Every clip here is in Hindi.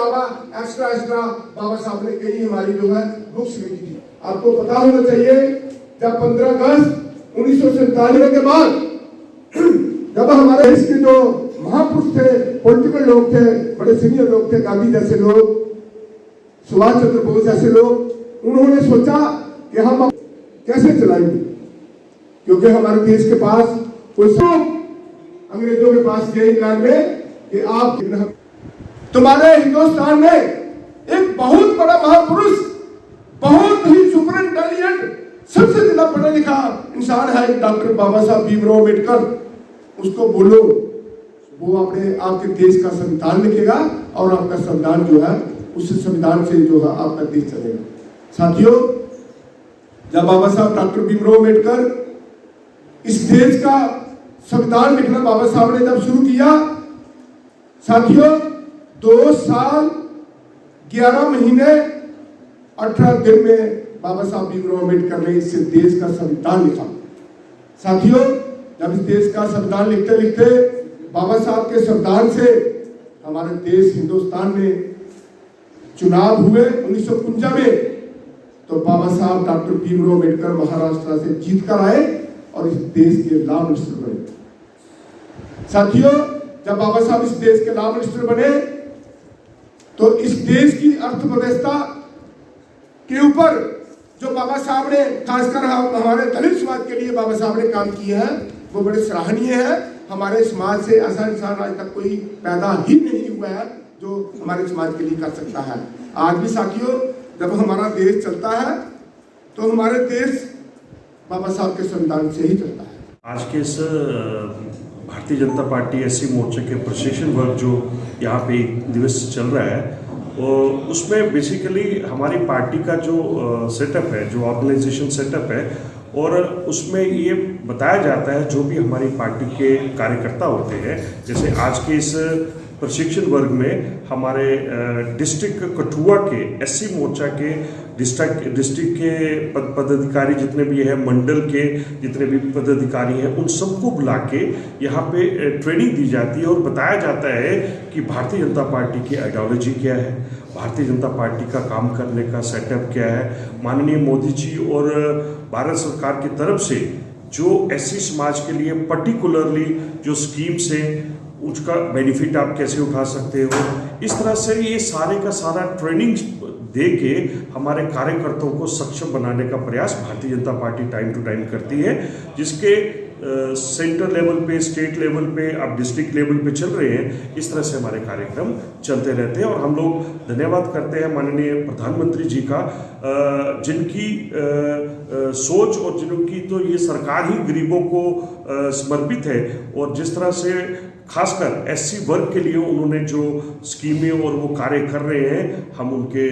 अलावा एक्स्ट्रा बाबा साहब ने कई हमारी जो है बुक्स लिखी थी। आपको पता होना चाहिए जब 15 अगस्त 1947 के बाद जब हमारे देश के जो महापुरुष थे, पॉलिटिकल लोग थे, बड़े सीनियर लोग थे, गांधी जैसे लोग, सुभाष चंद्र बोस जैसे लोग, उन्होंने सोचा कि हम कैसे चलाएंगे, क्योंकि हमारे देश के पास कोई अंग्रेजों के पास गए इंग्लैंड में कि आप तुम्हारे हिंदुस्तान में एक बहुत बड़ा महापुरुष, बहुत ही सुपर इंटेलिजेंट, सबसे ज्यादा पढ़ा लिखा इंसान है डॉक्टर बाबा साहब भीमराव अम्बेडकर, उसको बोलो वो अपने आपके देश का संविधान लिखेगा और आपका संविधान जो है उस संविधान से जो है आपका देश चलेगा। साथियों, जब बाबा साहब डॉक्टर भीमराव अम्बेडकर इस देश का संविधान लिखना बाबा साहब ने जब शुरू किया, साथियों 2 साल 11 महीने 18 दिन में बाबा साहब भीमराव अम्बेडकर ने इस देश का संविधान लिखा। साथियों, जब इस देश का संविधान लिखते लिखते बाबा साहब के संविधान से हमारे देश हिंदुस्तान में चुनाव हुए 1951 में, तो बाबा साहब डॉक्टर भीमराव अम्बेडकर महाराष्ट्र से जीत कर आए और इस देश के लॉ मिनिस्टर बने। साथियों, जब बाबा साहब इस देश के लॉ मिनिस्टर बने तो इस देश की अर्थव्यवस्था के ऊपर जो बाबा साहब ने खासकर हमारे दलित समाज के लिए बाबा साहब ने काम किए हैं वो बड़े सराहनीय है। हमारे समाज से ऐसा इंसान आज तक कोई पैदा ही नहीं हुआ है जो हमारे समाज के लिए कर सकता है। आज भी साथियों, जब हमारा देश चलता है तो हमारे देश बाबा साहब के संविधान से ही चलता है। आज के इस भारतीय जनता पार्टी एससी मोर्चे के प्रशिक्षण वर्ग जो यहाँ पे एक दिवस चल रहा है, और उसमें बेसिकली हमारी पार्टी का जो सेटअप है, जो ऑर्गेनाइजेशन सेटअप है, और उसमें ये बताया जाता है जो भी हमारी पार्टी के कार्यकर्ता होते हैं। जैसे आज के इस प्रशिक्षण वर्ग में हमारे डिस्ट्रिक्ट कठुआ के एससी मोर्चा के डिस्ट्रिक्ट के पदाधिकारी जितने भी हैं, मंडल के जितने भी पदाधिकारी हैं, उन सबको बुला के यहाँ पे ट्रेनिंग दी जाती है और बताया जाता है कि भारतीय जनता पार्टी की आइडियोलॉजी क्या है, भारतीय जनता पार्टी का काम करने का सेटअप क्या है, माननीय मोदी जी और भारत सरकार की तरफ से जो एससी समाज के लिए पर्टिकुलरली जो स्कीम्स हैं उसका बेनिफिट आप कैसे उठा सकते हो, इस तरह से ये सारे का सारा ट्रेनिंग दे के हमारे कार्यकर्ताओं को सक्षम बनाने का प्रयास Bharatiya Janata party time to time करती है, जिसके सेंटर लेवल पे, स्टेट लेवल पे, अब डिस्ट्रिक्ट लेवल पे चल रहे हैं। इस तरह से हमारे कार्यक्रम चलते रहते हैं और हम लोग धन्यवाद करते हैं माननीय प्रधानमंत्री जी का, जिनकी सोच और जिनकी तो ये सरकार ही गरीबों को समर्पित है, और जिस तरह से खासकर एससी वर्ग के लिए उन्होंने जो स्कीमें और वो कार्य कर रहे हैं, हम उनके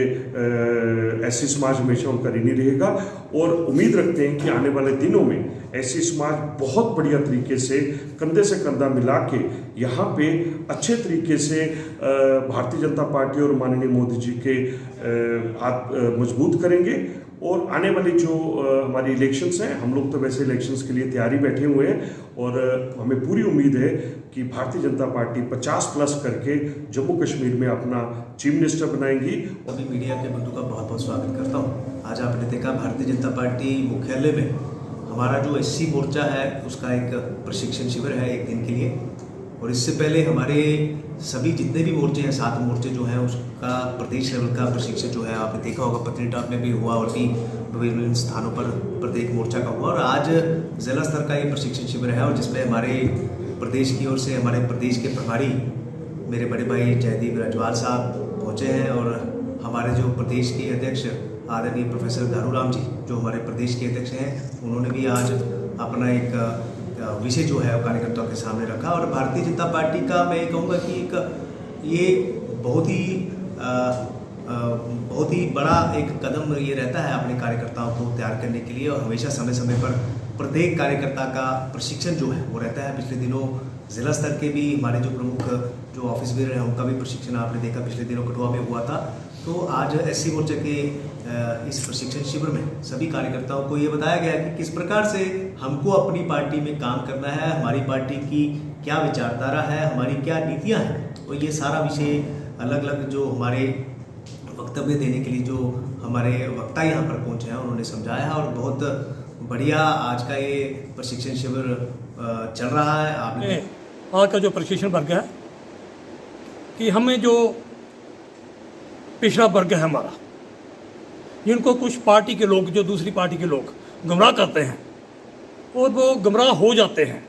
एससी समाज हमेशा उनका ऋणी रहेगा और उम्मीद रखते हैं कि आने वाले दिनों में एससी समाज बहुत बढ़िया तरीके से कंधा मिला के यहाँ पे अच्छे तरीके से भारतीय जनता पार्टी और माननीय मोदी जी के हाथ मजबूत करेंगे। और आने वाली जो हमारी इलेक्शंस हैं, हम लोग तो वैसे इलेक्शंस के लिए तैयारी बैठे हुए हैं और हमें पूरी उम्मीद है कि भारतीय जनता पार्टी 50+ करके जम्मू कश्मीर में अपना चीफ मिनिस्टर बनाएंगी। अभी मीडिया के बंधु का बहुत बहुत स्वागत करता हूँ। आज आपने देखा भारतीय जनता पार्टी मुख्यालय में हमारा जो एससी मोर्चा है उसका एक प्रशिक्षण शिविर है 1 दिन के लिए, और इससे पहले हमारे सभी जितने भी मोर्चे हैं, 7 मोर्चे जो हैं, उसका प्रदेश लेवल का प्रशिक्षण जो है आपने देखा होगा पत्नीटॉप में भी हुआ और भी विभिन्न स्थानों पर प्रत्येक मोर्चा का हुआ, और आज जिला स्तर का ये प्रशिक्षण शिविर है और जिसमें हमारे प्रदेश की ओर से हमारे प्रदेश के प्रभारी मेरे बड़े भाई जयदीप राजवाल साहब पहुँचे हैं, और हमारे जो प्रदेश के अध्यक्ष आदरणीय प्रोफेसर धारूराम जी जो हमारे प्रदेश के अध्यक्ष हैं, उन्होंने भी आज अपना एक विषय जो है कार्यकर्ताओं के सामने रखा। और भारतीय जनता पार्टी का मैं कहूँगा कि एक ये बहुत ही बड़ा एक कदम ये रहता है अपने कार्यकर्ताओं को तैयार करने के लिए, और हमेशा समय समय पर प्रत्येक कार्यकर्ता का प्रशिक्षण जो है वो रहता है। पिछले दिनों जिला स्तर के भी हमारे जो प्रमुख जो ऑफिस बेरर हैं उनका भी प्रशिक्षण आपने देखा पिछले दिनों कठुआ में हुआ था। तो आज एससी मोर्चा के इस प्रशिक्षण शिविर में सभी कार्यकर्ताओं को ये बताया गया कि किस प्रकार से हमको अपनी पार्टी में काम करना है, हमारी पार्टी की क्या विचारधारा है, हमारी क्या नीतियां हैं, और ये सारा विषय अलग अलग जो हमारे वक्तव्य देने के लिए जो हमारे वक्ता यहाँ पर पहुँचे हैं उन्होंने समझाया है, और बहुत बढ़िया आज का ये प्रशिक्षण शिविर चल रहा है। आपने आज का जो प्रशिक्षण वर्ग है कि हमें जो पिछड़ा वर्ग है हमारा, जिनको कुछ पार्टी के लोग, जो दूसरी पार्टी के लोग गुमराह करते हैं और वो गुमराह हो जाते हैं,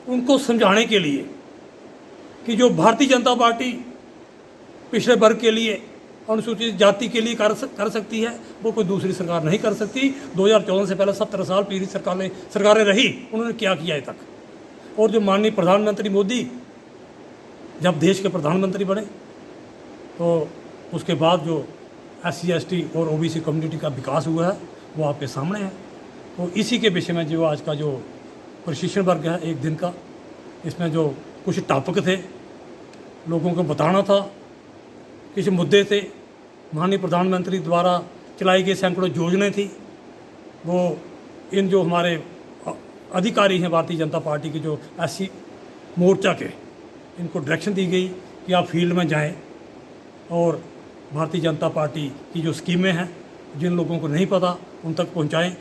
उनको समझाने के लिए कि जो भारतीय जनता पार्टी पिछड़े वर्ग के लिए, अनुसूचित जाति के लिए कर सकती है, वो कोई दूसरी सरकार नहीं कर सकती। 2014 से पहले 17 साल पीछे सरकारें रही, उन्होंने क्या किया अभी तक। और जो माननीय प्रधानमंत्री मोदी जब देश के प्रधानमंत्री बने तो उसके बाद जो SC ST और OBC कम्युनिटी का विकास हुआ है वो आपके सामने है। तो इसी के विषय में जो आज का जो प्रशिक्षण वर्ग है एक दिन का, इसमें जो कुछ टॉपिक थे लोगों को बताना था, किसी मुद्दे थे, माननीय प्रधानमंत्री द्वारा चलाई गई सैकड़ों योजनाएं थी, वो इन जो हमारे अधिकारी हैं भारतीय जनता पार्टी के जो SC मोर्चा के, इनको डायरेक्शन दी गई कि आप फील्ड में जाएं और भारतीय जनता पार्टी की जो स्कीमें हैं जिन लोगों को नहीं पता उन तक पहुंचाएं।